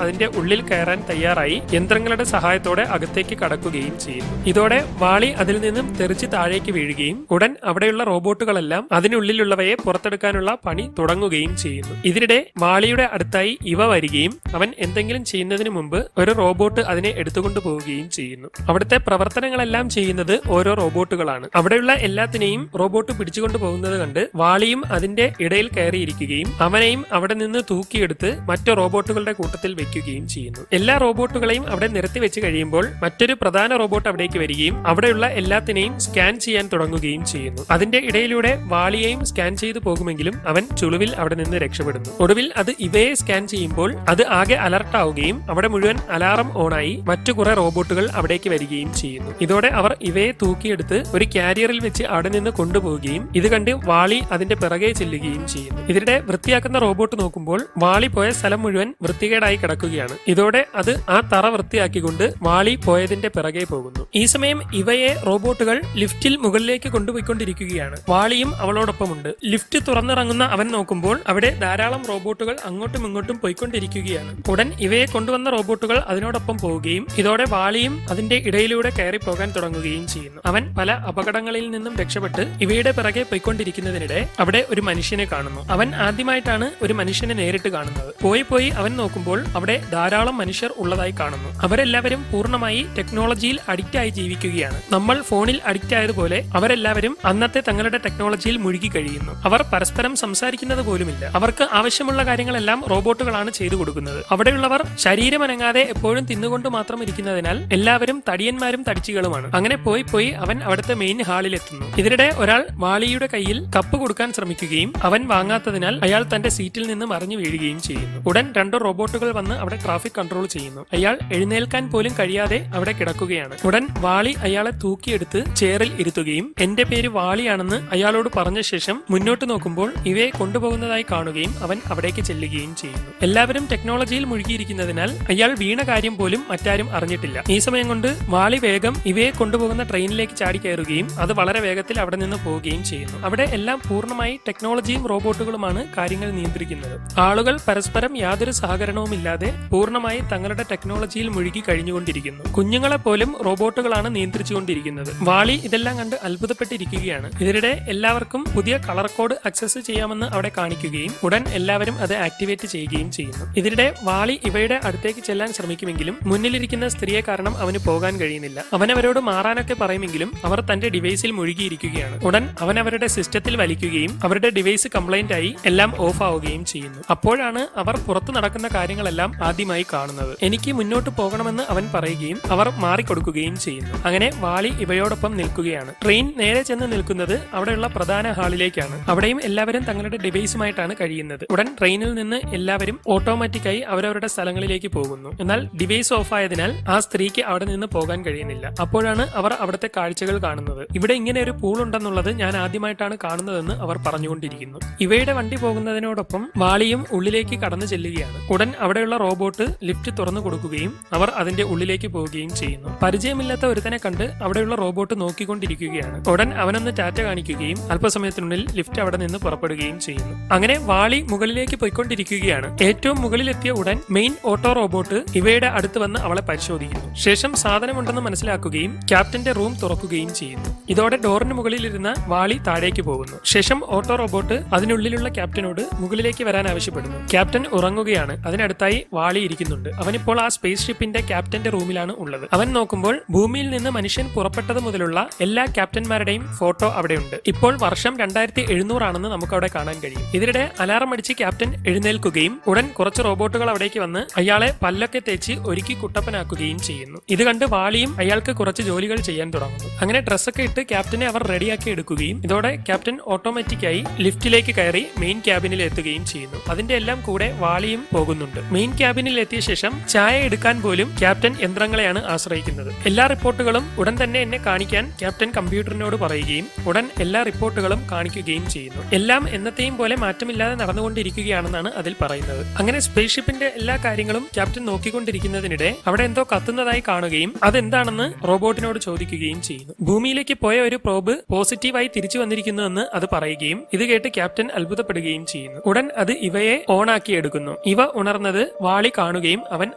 അതിന്റെ ഉള്ളിൽ കയറാൻ തയ്യാറായി യന്ത്രങ്ങളുടെ സഹായത്തോടെ അകത്തേക്ക് കടക്കുകയും ചെയ്യുന്നു. ഇതോടെ വാളി അതിൽ നിന്നും തെറിച്ച് താഴേക്ക് വീഴുകയും ഉടൻ അവിടെയുള്ള റോബോട്ടുകളെല്ലാം അതിനുള്ളിലുള്ളവയെ പുറത്തെടുക്കാനുള്ള പണി തുടങ്ങുകയും ചെയ്യുന്നു. ഇതിനിടെ വാളിയുടെ അടുത്തായി ഇവ വരികയും അവൻ എന്തെങ്കിലും ചെയ്യുന്നതിന് മുമ്പ് ഒരു റോബോട്ട് അതിനെ എടുത്തുകൊണ്ടു പോവുകയും ചെയ്യുന്നു. അവിടുത്തെ പ്രവർത്തനങ്ങളെല്ലാം ചെയ്യുന്നത് ഓരോ റോബോട്ടുകളാണ്. അവിടെയുള്ള എല്ലാത്തിനെയും റോബോട്ട് പിടിച്ചുകൊണ്ടു പോകുന്നത് കണ്ട് വാളിയും അതിന്റെ ഇടയിൽ കയറിയിരിക്കുകയും അവനെയും അവിടെ നിന്ന് തൂക്കിയെടുത്ത് മറ്റു റോബോട്ടുകളുടെ കൂട്ടത്തിൽ വെക്കുകയും ചെയ്യുന്നു. എല്ലാ റോബോട്ടുകളെയും അവിടെ നിരത്തി വെച്ച് കഴിയുമ്പോൾ മറ്റൊരു പ്രധാന റോബോട്ട് അവിടേക്ക് വരികയും അവിടെയുള്ള എല്ലാത്തിനെയും സ്കാൻ ചെയ്യാൻ തുടങ്ങുകയും ചെയ്യുന്നു. അതിന്റെ ഇടയിലൂടെ വാളിയെയും സ്കാൻ ചെയ്തു പോകുമെങ്കിലും അവൻ ചുളുവിൽ അവിടെ നിന്ന് രക്ഷപ്പെടുന്നു. ഒടുവിൽ അത് ഇവയെ സ്കാൻ ചെയ്യുമ്പോൾ അത് ആകെ അലർട്ട് ആവുകയും അവിടെ മുഴുവൻ അലാറം ഓണായി മറ്റു കുറെ റോബോട്ടുകൾ അവിടേക്ക് വരികയും ചെയ്യുന്നു. ഇതോടെ അവർ ഇവയെ തൂക്കിയെടുത്ത് ഒരു കാരിയറിൽ വെച്ച് അവിടെ നിന്ന് കൊണ്ടുപോവുകയും ഇത് കണ്ട് വാളി അതിന്റെ പിറകെ ചെല്ലുകയും ചെയ്യുന്നു. ഇതിനിടെ വൃത്തിയാക്കുന്ന റോബോട്ട് നോക്കുമ്പോൾ വാളി പോയ സ്ഥലം മുഴുവൻ വൃത്തികേടായി കിടക്കുകയാണ്. ഇതോടെ അത് ആ തറ വൃത്തിയാക്കിക്കൊണ്ട് വാളി പോയതിന്റെ പിറകെ പോകുന്നു. ഈ സമയം ഇവയെ റോബോട്ടുകൾ ലിഫ്റ്റിൽ മുകളിലേക്ക് കൊണ്ടുപോയിക്കൊണ്ടിരിക്കുകയാണ്. വാളിയും അവളോടൊപ്പമുണ്ട്. ലിഫ്റ്റ് തുറന്നിറങ്ങുന്ന അവൻ നോക്കുമ്പോൾ അവിടെ ധാരാളം റോബോട്ടുകൾ അങ്ങോട്ടും ഇങ്ങോട്ടും പോയിക്കൊണ്ടിരിക്കുകയാണ്. ഉടൻ ഇവയെ കൊണ്ടുവന്ന റോബോട്ടുകൾ അതിനോടൊപ്പം പോവുകയും ഇതോടെ വാളിയും അതിന്റെ ഇടയിലൂടെ കയറി പോകാൻ തുടങ്ങുകയും ചെയ്യുന്നു. അവൻ പല അപകടങ്ങളിൽ നിന്നും രക്ഷപ്പെട്ട് ഇവയുടെ പിറകെ പോയിക്കൊണ്ടിരിക്കുന്നതിനിടെ അവിടെ ഒരു മനുഷ്യനെ കാണുന്നു. അവൻ ആദ്യമായിട്ടാണ് ഒരു മനുഷ്യനെ നേരിട്ട് കാണുന്നത്. പോയി അവൻ നോക്കുമ്പോൾ അവിടെ ധാരാളം മനുഷ്യർ ഉള്ളതായി കാണുന്നു. അവരെല്ലാവരും പൂർണ്ണമായി ടെക്നോളജിയിൽ അഡിക്റ്റ് ആയി ജീവിക്കുകയാണ്. നമ്മൾ ഫോണിൽ അഡിക്റ്റ് ആയതുപോലെ അവരെല്ലാവരും അന്നത്തെ തങ്ങളുടെ ടെക്നോളജിയിൽ മുഴുകി കഴിയുന്നു. അവർ പരസ്പരം സംസാരിക്കുന്നത് പോലുമില്ല. അവർക്ക് ആവശ്യമുള്ള കാര്യങ്ങളെല്ലാം റോബോട്ടുകളാണ് ചെയ്തു കൊടുക്കുന്നത്. അവിടെയുള്ളവർ ശരീരമനങ്ങാതെ എപ്പോഴും തിന്നുകൊണ്ട് മാത്രം ഇരിക്കുന്നതിനാൽ എല്ലാവരും തടിയന്മാരും തടിച്ചുകളുമാണ്. അങ്ങനെ പോയി അവൻ അവിടുത്തെ മെയിൻ ഹാളിലെത്തുന്നു. ഇതിനിടെ ഒരാൾ വാളിയുടെ കയ്യിൽ കപ്പ് കൊടുക്കാൻ ശ്രമിക്കുകയും അവൻ വാങ്ങാത്തതിനാൽ അയാൾ തന്റെ സീറ്റിൽ നിന്ന് മറിഞ്ഞു വീഴുകയും ചെയ്യുന്നു. ഉടൻ 2 റോബോട്ടുകൾ വന്ന് അവിടെ ട്രാഫിക് കൺട്രോൾ ചെയ്യുന്നു. അയാൾ എഴുന്നേൽക്കാൻ പോലും കഴിയാതെ അവിടെ കിടക്കുകയാണ്. ഉടൻ വാളി അയാളെ തൂക്കിയെടുത്ത് ചെയറിൽ ഇരുത്തുകയും എന്റെ പേര് വാളിയാണെന്ന് അയാളോട് പറഞ്ഞ ശേഷം മുന്നോട്ട് നോക്കുമ്പോൾ ഇവയെ കൊണ്ടുപോകുന്നതായി കാണുകയും അവൻ അവിടേക്ക് ചെല്ലുകയും ചെയ്യുന്നു. എല്ലാവരും ടെക്നോളജിയിൽ മുഴുകിയിരിക്കുന്നതിനാൽ അയാൾ വീണ കാര്യം പോലും മറ്റാരും അറിഞ്ഞിട്ടില്ല. ഈ സമയം കൊണ്ട് വാളി വേഗം ഇവയെ കൊണ്ടുപോകുന്ന ട്രെയിനിലേക്ക് ചാടി കയറുകയും അത് വളരെ വേഗത്തിൽ അവിടെ നിന്ന് പോവുകയും ചെയ്യുന്നു. അവിടെ എല്ലാം പൂർണ്ണമായി ടെക്നോളജിയും റോബോട്ടുകളുമാണ് കാര്യങ്ങൾ നിയന്ത്രിക്കുന്നത്. ആളുകൾ പരസ്പരം യാതൊരു സഹകരണവുമില്ലാതെ പൂർണ്ണമായി തങ്ങളുടെ ടെക്നോളജിയിൽ മുഴുകി കഴിഞ്ഞുകൊണ്ടിരിക്കുന്നു. കുഞ്ഞുങ്ങളെ പോലും റോബോട്ടുകളാണ് നിയന്ത്രിച്ചുകൊണ്ടിരിക്കുന്നത്. വാളി ഇതെല്ലാം കണ്ട് അത്ഭുതപ്പെട്ടിരിക്കുകയാണ്. ഇതിനിടെ എല്ലാവർക്കും പുതിയ കളർ കോഡ് ആക്സസ് ചെയ്യാമെന്ന് അവിടെ കാണിക്കുകയും ഉടൻ എല്ലാവരും അത് ആക്ടിവേറ്റ് ചെയ്യുകയും ചെയ്യുന്നു. ഇതിനിടെ വാളി ഇവയുടെ അടുത്തേക്ക് ചെല്ലാൻ ശ്രമിക്കുമെങ്കിലും മുന്നിലിരിക്കുന്ന സ്ത്രീയെ കാരണം അവന് പോകാൻ കഴിയുന്നില്ല. അവനവരോട് മാറാനൊക്കെ പറയുമെങ്കിലും അവർ തന്റെ ഡിവൈസിൽ മുഴുകിയിരിക്കുകയാണ്. ഉടൻ അവൻ അവരുടെ സിസ്റ്റത്തിൽ വലിക്കുകയും അവരുടെ ഡിവൈസ് കംപ്ലൈന്റ് ആയി എല്ലാം ഓഫ് ആവുകയും ചെയ്യുന്നു. അപ്പോഴാണ് അവർ പുറത്തു നടക്കുന്ന കാര്യങ്ങളെല്ലാം ആദ്യമായി കാണുന്നത്. എനിക്ക് മുന്നോട്ട് പോകണമെന്ന് അവൻ പറയുകയും അവർ മാറിക്കൊടുക്കുകയും ചെയ്യുന്നു. അങ്ങനെ വാളി ഇവയോടൊപ്പം നിൽക്കുകയാണ്. ട്രെയിൻ നേരെ ചെന്ന് നിൽക്കുന്നത് അവിടെയുള്ള പ്രധാന ഹാളിലേക്കാണ്. അവിടെയും എല്ലാവരും തങ്ങളുടെ ഡിവൈസുമായിട്ടാണ് കഴിയുന്നത്. ഉടൻ ട്രെയിനിൽ നിന്ന് എല്ലാവരും ഓട്ടോമാറ്റിക്കായി അവരവരുടെ സ്ഥലങ്ങളിലേക്ക് പോകുന്നു. എന്നാൽ ഡിവൈസ് ഓഫ് ആയതിനാൽ ആ സ്ത്രീക്ക് അവിടെ നിന്ന് പോകാൻ കഴിയുന്നില്ല. അപ്പോഴാണ് അവർ അവിടുത്തെ കാഴ്ചകൾ കാണുന്നത്. ഇവിടെ ഇങ്ങനെ ഒരു പൂൾ ഉണ്ടെന്നുള്ളത് ഞാൻ ആദ്യമായിട്ടാണ് കാണുന്നതെന്ന് അവർ പറഞ്ഞുകൊണ്ടിരിക്കുന്നു. ഇവയുടെ വണ്ടി പോകുന്നതിനോടൊപ്പം വാളിയും ഉള്ളിലേക്ക് കടന്നു ചെല്ലുകയാണ്. ഉടൻ അവിടെയുള്ള റോബോട്ട് ലിഫ്റ്റ് തുറന്നു കൊടുക്കുകയും അവർ അതിന്റെ ഉള്ളിലേക്ക് പോവുകയും ചെയ്യുന്നു. പരിചയമില്ലാത്ത ഒരുത്തനെ കണ്ട് അവിടെയുള്ള റോബോട്ട് നോക്കിക്കൊണ്ടിരിക്കുകയാണ്. ഉടൻ അവനൊന്ന് ടാറ്റ കാണിക്കുകയും അല്പസമയത്തിനുള്ളിൽ ലിഫ്റ്റ് അവിടെ നിന്ന് പുറപ്പെടുകയും ചെയ്യുന്നു. അങ്ങനെ വാളി മുകളിലേക്ക് പോയിക്കൊണ്ടിരിക്കുകയാണ്. ഏറ്റവും മുകളിലെത്തിയ ഉടൻ മെയിൻ ഓട്ടോ റോബോട്ട് ഇവയുടെ അടുത്ത് വന്ന് അവളെ പരിശോധിക്കുന്നു. ശേഷം സാധനമുണ്ടെന്ന് മനസ്സിലാക്കുകയും ക്യാപ്റ്റന്റെ റൂം തുറക്കുകയും ചെയ്യുന്നു. ഇതോടെ ഡോറിന് മുകളിലിരുന്ന വാളി താഴേക്ക് പോകുന്നു. ശേഷം ഓട്ടോ റോബോട്ട് അതിനുള്ളിലുള്ള ക്യാപ്റ്റനോട് മുകളിലേക്ക് വരാൻ ആവശ്യപ്പെടുന്നു. ആവശ്യപ്പെടുന്നു. ക്യാപ്റ്റൻ ഉറങ്ങുകയാണ്. അതിനടുത്തായി വാളി ഇരിക്കുന്നുണ്ട്. അവനിപ്പോൾ ആ സ്പേസ് ഷിപ്പിന്റെ ക്യാപ്റ്റന്റെ റൂമിലാണ് ഉള്ളത്. അവൻ നോക്കുമ്പോൾ ഭൂമിയിൽ നിന്ന് മനുഷ്യൻ പുറപ്പെട്ടത് മുതലുള്ള എല്ലാ ക്യാപ്റ്റന്മാരുടെയും ഫോട്ടോ അവിടെയുണ്ട്. ഇപ്പോൾ വർഷം 2700 ആണെന്ന് നമുക്ക് അവിടെ കാണാൻ കഴിയും. ഇതിനിടെ അലാറം അടിച്ച് ക്യാപ്റ്റൻ എഴുന്നേൽക്കുകയും ഉടൻ കുറച്ച് റോബോട്ടുകൾ അവിടേക്ക് വന്ന് അയാളെ പല്ലൊക്കെ തേച്ച് ഒരുക്കി കുട്ടപ്പനാക്കുകയും ചെയ്യുന്നു. ഇത് കണ്ട് വാളിയും അയാൾക്ക് കുറച്ച് ജോലികൾ ചെയ്യാൻ തുടങ്ങുന്നു. അങ്ങനെ ഡ്രസ്സൊക്കെ ഇട്ട് ക്യാപ്റ്റനെ അവർ റെഡിയാക്കി എടുക്കുകയും ഇതോടെ ക്യാപ്റ്റൻ ഓട്ടോമാറ്റിക്കായി ലിഫ്റ്റിലേക്ക് കയറി മെയിൻ ക്യാബിനിൽ എത്തുകയും ചെയ്യുന്നു. അതിന്റെ എല്ലാം കൂടെ വാളിയും പോകുന്നുണ്ട്. മെയിൻ ക്യാബിനിൽ എത്തിയ ശേഷം ചായ എടുക്കാൻ പോലും ക്യാപ്റ്റൻ യന്ത്രങ്ങളെയാണ് ആശ്രയിക്കുന്നത്. എല്ലാ റിപ്പോർട്ടുകളും ഉടൻ തന്നെ എന്നെ കാണിക്കാൻ ക്യാപ്റ്റൻ കമ്പ്യൂട്ടറിനോട് പറയുകയും ഉടൻ എല്ലാ റിപ്പോർട്ടുകളും കാണിക്കുകയും ചെയ്യുന്നു. എല്ലാം എന്നത്തെയും പോലെ മാറ്റമില്ലാതെ നടന്നുകൊണ്ടിരിക്കുകയാണെന്നാണ് അതിൽ പറയുന്നത്. അങ്ങനെ സ്പേസ് ഷിപ്പിന്റെ എല്ലാ കാര്യങ്ങളും ക്യാപ്റ്റൻ നോക്കിക്കൊണ്ടിരിക്കുന്നതിനിടെ അവിടെ എന്തോ കത്തുന്നതായി കാണുകയും അതെന്താണെന്ന് റോബോട്ടിനോട് ചോദിക്കുകയും ചെയ്യുന്നു. ഭൂമിയിലേക്ക് പോയ ഒരു പ്രോബ് പോസിറ്റീവായി തിരിച്ചു വന്നിരിക്കുന്നുവെന്ന് അത് പറയുകയും ഇത് കേട്ട് ക്യാപ്റ്റൻ അത്ഭുതപ്പെടുകയും ചെയ്യുന്നു. ഉടൻ അത് ഇവയെ ഓണാക്കി എടുക്കുന്നു. ഇവ ഉണർന്നത് വാളി കാണുകയും അവൻ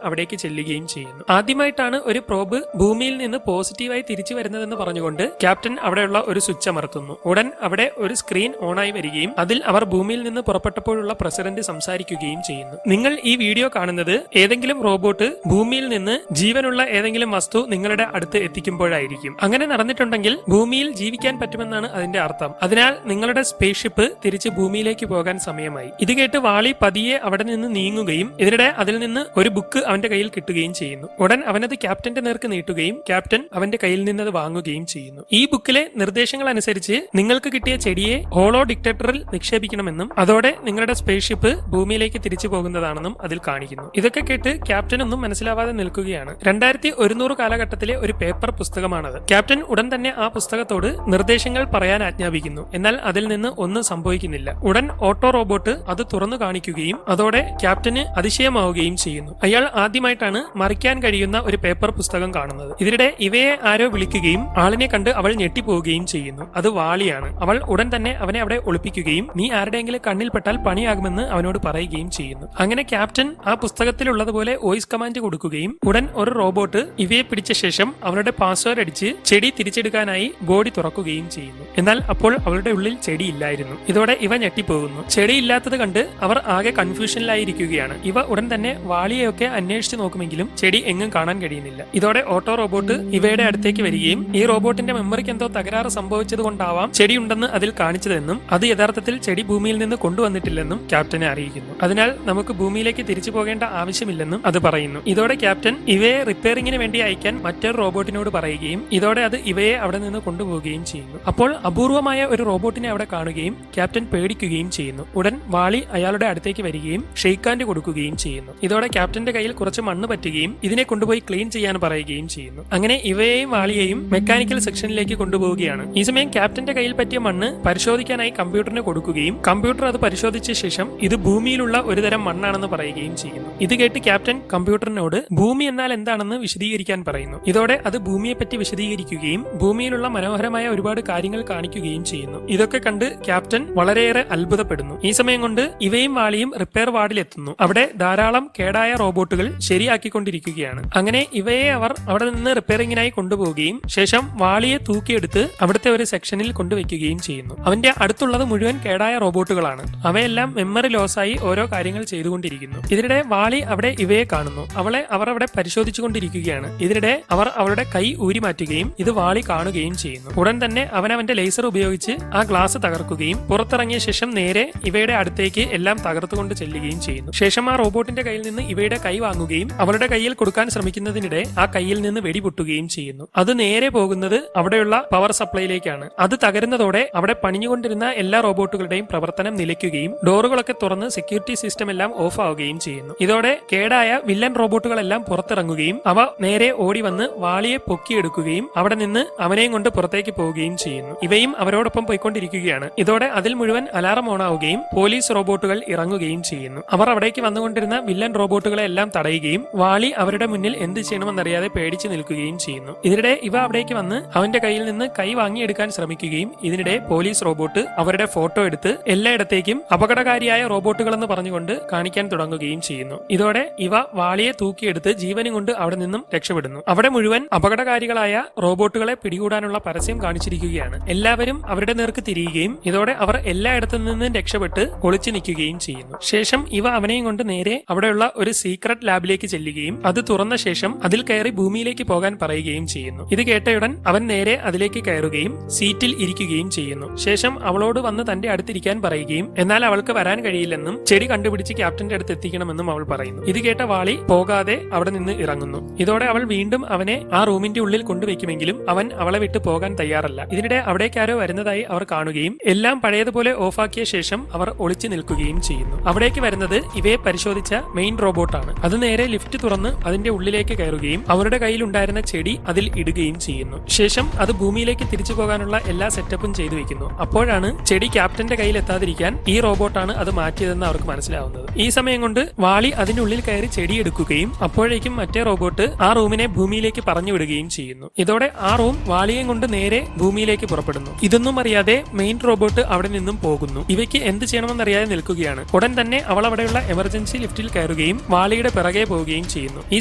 അവിടേക്ക് ചെല്ലുകയും ചെയ്യുന്നു. ആദ്യമായിട്ടാണ് ഒരു പ്രോബ് ഭൂമിയിൽ നിന്ന് പോസിറ്റീവായി തിരിച്ചു വരുന്നതെന്ന് പറഞ്ഞുകൊണ്ട് ക്യാപ്റ്റൻ അവിടെയുള്ള ഒരു സ്വിച്ച് അമർത്തുന്നു. ഉടൻ അവിടെ ഒരു സ്ക്രീൻ ഓണായി വരികയും അതിൽ അവർ ഭൂമിയിൽ നിന്ന് പുറപ്പെട്ടപ്പോഴുള്ള പ്രസിഡന്റ് സംസാരിക്കുകയും ചെയ്യുന്നു. നിങ്ങൾ ഈ വീഡിയോ കാണുന്നത് ഏതെങ്കിലും റോബോട്ട് ഭൂമിയിൽ നിന്ന് ജീവനുള്ള ഏതെങ്കിലും വസ്തു നിങ്ങളുടെ അടുത്ത് എത്തിക്കുമ്പോഴായിരിക്കും. അങ്ങനെ നടന്നിട്ടുണ്ടെങ്കിൽ ഭൂമിയിൽ ജീവിക്കാൻ പറ്റുമെന്നാണ് അതിന്റെ അർത്ഥം. അതിനാൽ നിങ്ങളുടെ സ്പേസ് ഷിപ്പ് തിരിച്ച് ഭൂമിയിലേക്ക് പോകാൻ സമയമായി. ഇത് കേട്ട് വാളി പതിയെ അവിടെ നിന്ന് നീങ്ങുകയും ഇതിനിടെ അതിൽ നിന്ന് ഒരു ബുക്ക് അവന്റെ കയ്യിൽ കിട്ടുകയും ചെയ്യുന്നു. ഉടൻ അവനത് ക്യാപ്റ്റന്റെ നേർക്ക് നീട്ടുകയും ക്യാപ്റ്റൻ അവന്റെ കയ്യിൽ നിന്നത് വാങ്ങുകയും ചെയ്യുന്നു. ഈ ബുക്കിലെ നിർദ്ദേശങ്ങൾ അനുസരിച്ച് നിങ്ങൾക്ക് കിട്ടിയ ചെടിയെ ഹോളോ ഡിറ്റക്ടറിൽ നിക്ഷേപിക്കണമെന്നും അതോടെ നിങ്ങളുടെ സ്പേസ് ഷിപ്പ് ഭൂമിയിലേക്ക് തിരിച്ചു പോകുന്നതാണെന്നും അതിൽ കാണിക്കുന്നു. ഇതൊക്കെ കേട്ട് ക്യാപ്റ്റൻ ഒന്നും മനസ്സിലാവാതെ നിൽക്കുകയാണ്. 2100 കാലഘട്ടത്തിലെ ഒരു പേപ്പർ പുസ്തകമാണത്. ക്യാപ്റ്റൻ ഉടൻ തന്നെ ആ പുസ്തകത്തോട് നിർദ്ദേശങ്ങൾ പറയാൻ ആജ്ഞാപിക്കുന്നു. എന്നാൽ അതിൽ നിന്ന് ഒന്നും സംഭവിക്കുന്നില്ല. ഉടൻ ഓട്ടോ റോബോട്ട് അത് തുറന്നു കാണിക്കുകയും അതോടെ ക്യാപ്റ്റന് അതിശയമാവുകയും ചെയ്യുന്നു. അയാൾ ആദ്യമായിട്ടാണ് മറിക്കാൻ കഴിയുന്ന ഒരു പേപ്പർ പുസ്തകം കാണുന്നത്. ഇതിനിടെ ഇവയെ ആരോ വിളിക്കുകയും ആളിനെ കണ്ട് അവൾ ഞെട്ടിപ്പോവുകയും ചെയ്യുന്നു. അത് വാളിയാണ്. അവൾ ഉടൻ തന്നെ അവനെ അവിടെ ഒളിപ്പിക്കുകയും നീ ആരുടെയെങ്കിലും കണ്ണിൽപ്പെട്ടാൽ പണിയാകുമെന്ന് അവനോട് പറയുകയും ചെയ്യുന്നു. അങ്ങനെ ക്യാപ്റ്റൻ ആ പുസ്തകത്തിലുള്ളതുപോലെ വോയിസ് കമാൻഡ് കൊടുക്കുകയും ഉടൻ ഒരു റോബോട്ട് ഇവയെ പിടിച്ച ശേഷം അവരുടെ പാസ്വേഡ് അടിച്ച് ചെടി തിരിച്ചെടുക്കാനായി ബോഡി തുറക്കുകയും ചെയ്യുന്നു. എന്നാൽ അപ്പോൾ അവളുടെ ഉള്ളിൽ ചെടി ഇല്ലായിരുന്നു. ഇതോടെ ഇവ ഞെട്ടിപ്പോകുന്നു. ചെടി ഇല്ലാത്തത് കണ്ട് അവർ ആകെ കൺഫ്യൂഷനിലായിരിക്കുകയാണ്. ഇവ ഉടൻ തന്നെ വാളിയെയൊക്കെ അന്വേഷിച്ച് നോക്കുമെങ്കിലും ചെടി എങ്ങും കാണാൻ കഴിയുന്നില്ല. ഇതോടെ ഓട്ടോ റോബോട്ട് ഇവയുടെ അടുത്തേക്ക് വരികയും ഈ റോബോട്ടിന്റെ മെമ്മറിക്ക് എന്തോ തകരാറ് സംഭവിച്ചത് കൊണ്ടാവാം ചെടി ഉണ്ടെന്ന് അതിൽ കാണിച്ചതെന്നും അത് യഥാർത്ഥത്തിൽ ചെടി ഭൂമിയിൽ നിന്ന് കൊണ്ടുവന്നിട്ടില്ലെന്നും ക്യാപ്റ്റനെ അറിയിക്കുന്നു. അതിനാൽ നമുക്ക് ഭൂമിയിലേക്ക് തിരിച്ചു പോകേണ്ട ആവശ്യമില്ലെന്നും അത് പറയുന്നു. ഇതോടെ ക്യാപ്റ്റൻ ഇവയെ റിപ്പയറിംഗിന് വേണ്ടി അയക്കാൻ മറ്റൊരു റോബോട്ടിനോട് പറയുകയും ഇതോടെ അത് ഇവയെ അവിടെ നിന്ന് കൊണ്ടുപോവുകയും ചെയ്യുന്നു. അപ്പോൾ അപൂർവമായ ഒരു റോബോട്ടിനെ അവിടെ കാണുകയും ക്യാപ്റ്റൻ പേടിക്കുകയും ചെയ്യുന്നു. ഉടൻ വാളി അയാളുടെ അടുത്തേക്ക് വരികയും ഷെയ്ക്ക് ഹാൻഡ് കൊടുക്കുകയും ചെയ്യുന്നു. ഇതോടെ ക്യാപ്റ്റന്റെ കയ്യിൽ കുറച്ച് മണ്ണ് പറ്റുകയും ഇതിനെ കൊണ്ടുപോയി ക്ലീൻ ചെയ്യാൻ പറയുകയും ചെയ്യുന്നു. അങ്ങനെ ഇവയെയും വാളിയെയും മെക്കാനിക്കൽ സെക്ഷനിലേക്ക് കൊണ്ടുപോവുകയാണ്. ഈ സമയം ക്യാപ്റ്റന്റെ കയ്യിൽ പറ്റിയ മണ്ണ് പരിശോധിക്കാനായി കമ്പ്യൂട്ടറിന് കൊടുക്കുകയും കമ്പ്യൂട്ടർ അത് പരിശോധിച്ച ശേഷം ഇത് ഭൂമിയിലുള്ള ഒരു തരം മണ്ണാണെന്ന് പറയുകയും ചെയ്യുന്നു. ഇത് കേട്ട് ക്യാപ്റ്റൻ കമ്പ്യൂട്ടറിനോട് ഭൂമി എന്നാൽ എന്താണെന്ന് വിശദീകരിക്കാൻ പറയുന്നു. ഇതോടെ അത് ഭൂമിയെ പറ്റി വിശദീകരിക്കുകയും ഭൂമിയിലുള്ള മനോഹരമായ ഒരുപാട് കാര്യങ്ങൾ കാണിക്കുകയും ചെയ്യുന്നു. ഇതൊക്കെ കണ്ട് ക്യാപ്റ്റൻ വളരെയേറെ അത്ഭുതപ്പെടുന്നു. ഈ സമയം കൊണ്ട് ഇവയും വാളിയും റിപ്പയർ വാർഡിൽ എത്തുന്നു. അവിടെ ധാരാളം കേടായ റോബോട്ടുകൾ ശരിയാക്കിക്കൊണ്ടിരിക്കുകയാണ്. അങ്ങനെ ഇവയെ അവർ അവിടെ നിന്ന് റിപ്പയറിംഗിനായി കൊണ്ടുപോവുകയും ശേഷം വാളിയെ തൂക്കിയെടുത്ത് അവിടുത്തെ ഒരു സെക്ഷനിൽ കൊണ്ടുവയ്ക്കുകയും ചെയ്യുന്നു. അവന്റെ അടുത്തുള്ളത് മുഴുവൻ കേടായ റോബോട്ടുകളാണ്. അവയെല്ലാം മെമ്മറി ലോസായി ഓരോ കാര്യങ്ങൾ ചെയ്തുകൊണ്ടിരിക്കുന്നു. ഇതിനിടെ വാളി അവിടെ ഇവയെ കാണുന്നു. അവളെ അവർ അവിടെ പരിശോധിച്ചുകൊണ്ടിരിക്കുകയാണ്. ഇതിനിടെ അവർ അവരുടെ കൈ ഊരി മാറ്റുകയും ഇത് വാളി കാണുകയും ചെയ്യുന്നു. ഉടൻ തന്നെ അവൻ അവന്റെ ലേസർ ഉപയോഗിച്ച് ആ ഗ്ലാസ് തകർക്കുകയും പുറത്തിറങ്ങിയ ശേഷം നേരെ ഇവയുടെ അടുത്തേക്ക് എല്ലാം തകർത്തുകൊണ്ട് ചെല്ലുകയും ചെയ്യുന്നു. ശേഷം ആ റോബോട്ടിന്റെ കയ്യിൽ നിന്ന് ഇവയുടെ കൈ വാങ്ങുകയും അവളുടെ കയ്യിൽ കൊടുക്കാൻ ശ്രമിക്കുന്നതിനിടെ ആ കയ്യിൽ നിന്ന് വെടിപൊട്ടുകയും ചെയ്യുന്നു. അത് നേരെ പോകുന്നത് അവിടെയുള്ള പവർ സപ്ലൈയിലേക്കാണ്. അത് തകരുന്നതോടെ അവിടെ പണിഞ്ഞുകൊണ്ടിരുന്ന എല്ലാ റോബോട്ടുകളുടെയും പ്രവർത്തനം നിലയ്ക്കുകയും ഡോറുകളൊക്കെ തുറന്ന് സെക്യൂരിറ്റി സിസ്റ്റം എല്ലാം ഓഫ് ആവുകയും ചെയ്യുന്നു. ഇതോടെ കേടായ വില്ലൻ റോബോട്ടുകളെല്ലാം പുറത്തിറങ്ങുകയും അവ നേരെ ഓടി വന്ന് വാളിയെ പൊക്കിയെടുക്കുകയും അവിടെ നിന്ന് അവനെയും കൊണ്ട് പുറത്തേക്ക് പോവുകയും ചെയ്യുന്നു. ഇവയും അവരോടൊപ്പം പോയിക്കൊണ്ടിരിക്കുകയാണ്. ഇതോടെ അതിൽ മുഴുവൻ അലാറം ഓണാവുകയും പോലീസ് റോബോട്ടുകൾ ഇറങ്ങുകയും ചെയ്യുന്നു. അവർ അവിടേക്ക് വന്നുകൊണ്ടിരുന്ന വില്ലൻ റോബോട്ടുകളെ എല്ലാം തടയുകയും വാളി അവരുടെ മുന്നിൽ എന്ത് ചെയ്യണമെന്നറിയാതെ പേടിച്ചു നിൽക്കുകയും ചെയ്യുന്നു. ഇതിനിടെ ഇവ അവിടേക്ക് വന്ന് അവന്റെ കയ്യിൽ നിന്ന് കൈ വാങ്ങിയെടുക്കാൻ ശ്രമിക്കുകയും ഇതിനിടെ പോലീസ് റോബോട്ട് അവരുടെ ഫോട്ടോ എടുത്ത് എല്ലായിടത്തേക്കും അപകടകാരിയായ റോബോട്ടുകളെന്ന് പറഞ്ഞുകൊണ്ട് കാണിക്കാൻ തുടങ്ങുകയും ചെയ്യുന്നു. ഇതോടെ ഇവ വാളിയെ തൂക്കിയെടുത്ത് ജീവനും കൊണ്ട് അവിടെ നിന്നും രക്ഷപ്പെടുന്നു. അവിടെ മുഴുവൻ അപകടകാരികളായ റോബോട്ടുകളെ പിടികൂടാനുള്ള പരസ്യം കാണിച്ചിരിക്കുകയാണ്. എല്ലാവരും അവരുടെ നേർക്ക് തിരിയുകയും ഇതോടെ അവർ എല്ലായിടത്തു നിന്നും രക്ഷപ്പെട്ട് ഒളിച്ചു നിൽക്കുകയും ചെയ്യുന്നു. ശേഷം ഇവ അവനെയും കൊണ്ട് നേരെ അവിടെയുള്ള ഒരു സീക്രട്ട് ലാബിലേക്ക് ചെല്ലുകയും അത് തുറന്ന ശേഷം അതിൽ കയറി ഭൂമിയിലേക്ക് പോകാൻ പറയുകയും ചെയ്യുന്നു. ഇത് കേട്ടയുടൻ അവൻ നേരെ അതിലേക്ക് കയറുകയും സീറ്റിൽ ഇരിക്കുകയും ചെയ്യുന്നു. ശേഷം അവളോട് വന്ന് തന്റെ അടുത്തിരിക്കാൻ പറയുകയും എന്നാൽ അവൾക്ക് വരാൻ കഴിയില്ലെന്നും ചെടി കണ്ടുപിടിച്ച് ക്യാപ്റ്റന്റെ അടുത്ത് എത്തിക്കണമെന്നും അവൾ പറയുന്നു. ഇത് കേട്ട വാളി പോകാതെ അവിടെ നിന്ന് ഇറങ്ങുന്നു. ഇതോടെ അവൾ വീണ്ടും അവനെ ആ റൂമിന്റെ ഉള്ളിൽ കൊണ്ടുവയ്ക്കുമെങ്കിലും അവൻ അവളെ വിട്ടു പോകാൻ തയ്യാറല്ല. ഇതിനിടെ അവിടേക്കാരോ വരുന്നതായി അവർ കാണുകയും എല്ലാം പഴയതുപോലെ ഓഫാക്കിയ ശേഷം അവർ ഒളിച്ചു നിൽക്കുകയും ചെയ്യുന്നു. അവിടേക്ക് വരുന്നത് ഇവയെ പരിശോധിച്ച മെയിൻ റോബോട്ടാണ്. അത് നേരെ ലിഫ്റ്റ് തുറന്ന് അതിന്റെ ഉള്ളിലേക്ക് കയറുകയും അവരുടെ കയ്യിലുണ്ടായിരുന്ന ചെടി അതിൽ ഇടുകയും ചെയ്യുന്നു. ശേഷം അത് ഭൂമിയിലേക്ക് തിരിച്ചു പോകാനുള്ള എല്ലാ സെറ്റപ്പും ചെയ്തു വെക്കുന്നു. അപ്പോഴാണ് ചെടി ക്യാപ്റ്റന്റെ കയ്യിൽ എത്താതിരിക്കാൻ ഈ റോബോട്ടാണ് അത് മാറ്റിയതെന്ന് അവർക്ക് മനസ്സിലാവുന്നത്. ഈ സമയം കൊണ്ട് വാളി അതിനുള്ളിൽ കയറി ചെടി എടുക്കുകയും അപ്പോഴേക്കും മറ്റേ റോബോട്ട് ആ റൂമിനെ ഭൂമിയിലേക്ക് പറഞ്ഞു വിടുകയും ചെയ്യുന്നു. ഇതോടെ ആ റൂം വാളിയെ കൊണ്ട് നേരെ ഭൂമിയിലേക്ക് പുറപ്പെടുന്നു. ഇതൊന്നും അറിയാതെ മെയിൻ റോബോട്ട് അവിടെ നിന്നും പോകുന്നു. ഇവയ്ക്ക് എന്ത് ചെയ്യണമെന്നറിയാതെ നിൽക്കുകയാണ്. ഉടൻ തന്നെ അവൾ അവിടെയുള്ള എമർജൻസി ലിഫ്റ്റിൽ കയറുകയും വാളിയുടെ പിറകെ പോവുകയും ചെയ്യുന്നു. ഈ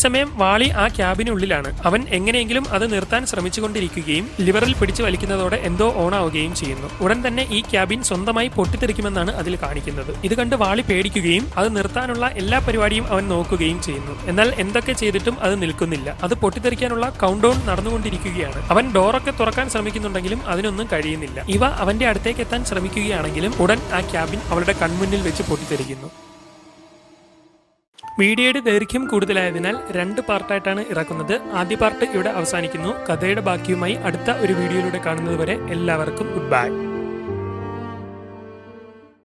സമയം വാളി ആ ക്യാബിനുള്ളിലാണ്. അവൻ എങ്ങനെയെങ്കിലും അത് നിർത്താൻ ശ്രമിച്ചുകൊണ്ടിരിക്കുകയും ലിവറിൽ പിടിച്ചു വലിക്കുന്നതോടെ എന്തോ ഓണാവുകയും ചെയ്യുന്നു. ഉടൻ തന്നെ ഈ ക്യാബിൻ സ്വന്തമായി പൊട്ടിത്തെറിക്കുമെന്നാണ് അതിൽ കാണിക്കുന്നത്. ഇത് കണ്ട് വാളി പേടിക്കുകയും അത് നിർത്താനുള്ള എല്ലാ പരിപാടിയും അവൻ നോക്കുകയും ചെയ്യുന്നു. എന്നാൽ എന്തൊക്കെ ചെയ്തിട്ടും അത് നിൽക്കുന്നില്ല. അത് പൊട്ടിത്തെറിക്കാനുള്ള കൗണ്ട് ഡൗൺ നടന്നുകൊണ്ടിരിക്കുകയാണ്. അവൻ ഡോറൊക്കെ തുറക്കാൻ ശ്രമിക്കുന്നുണ്ടെങ്കിലും അതിനൊന്നും കഴിയുന്നില്ല. ഇവ അവന്റെ അടുത്തേക്ക് എത്താൻ ശ്രമിക്കുകയാണെങ്കിലും ഉടൻ ആ ക്യാബിൻ അവളുടെ കൺമുന്നിൽ വെച്ച് പൊട്ടിത്തെറിക്കുന്നു. വീഡിയോയുടെ ദൈർഘ്യം കൂടുതലായതിനാൽ 2 പാർട്ടായിട്ടാണ് ഇറക്കുന്നത്. ആദ്യ പാർട്ട് ഇവിടെ അവസാനിക്കുന്നു. കഥയുടെ ബാക്കിയുമായി അടുത്ത ഒരു വീഡിയോയിലൂടെ കാണുന്നതുവരെ എല്ലാവർക്കും ഗുഡ് ബൈ.